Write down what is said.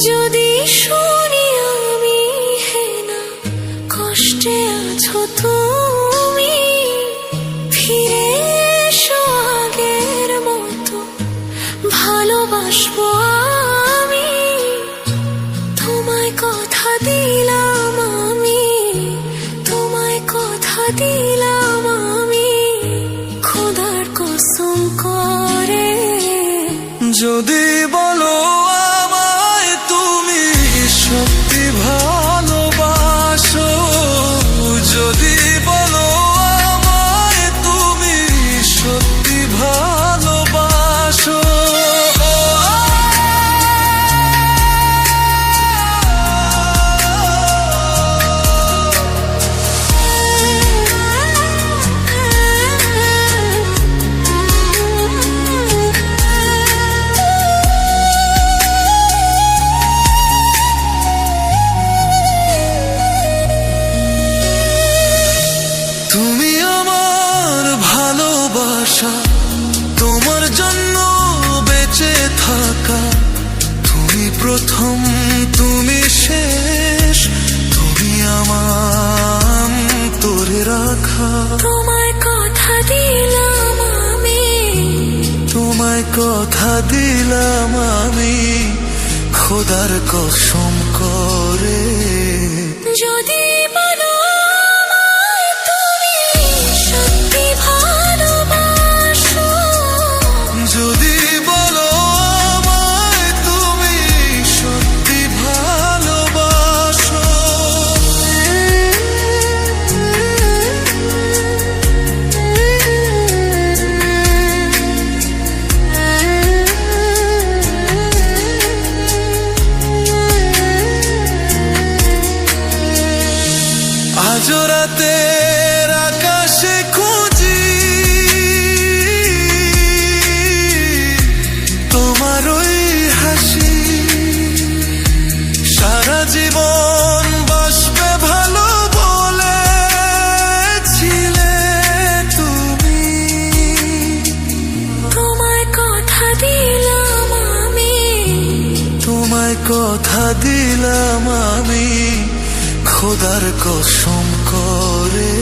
যদি শুনি আমি হেনা কষ্টে আছো তুমি, ফিরে এসো আগের মতো ভালোবাসবো আমি। তোমায় কথা দিলাম আমি, তোমায় কথা দিলাম আমি, খোদার কসম করে। যদি বলো সত্যি ভালোবাসো, যদি বলো আমায় তুমি সত্যি ভালোবাসো, তুমি আমার ভালোবাসা, তোমার জন্য বেঁচে থাকা, তুমি প্রথম তুমি শেষ, তুমি আমার তোরে রাখা। তোমায় কথা দিলাম আমি, তোমায় কথা দিলাম আমি, খোদার কসম করে। যদি বলো আমায় তুমি সত্যি ভালোবাসো, যদি বলো আমায় তুমি সত্যি ভালোবাসো, আজ রাতের আকাশে খুঁজি তোমার ওই হাসি, সারা জীবন বাসবে ভালো বলেছিলে তুমি। তোমায় কথা দিলাম আমি, তোমায় কথা দিলাম আমি, খোদার কসম করে।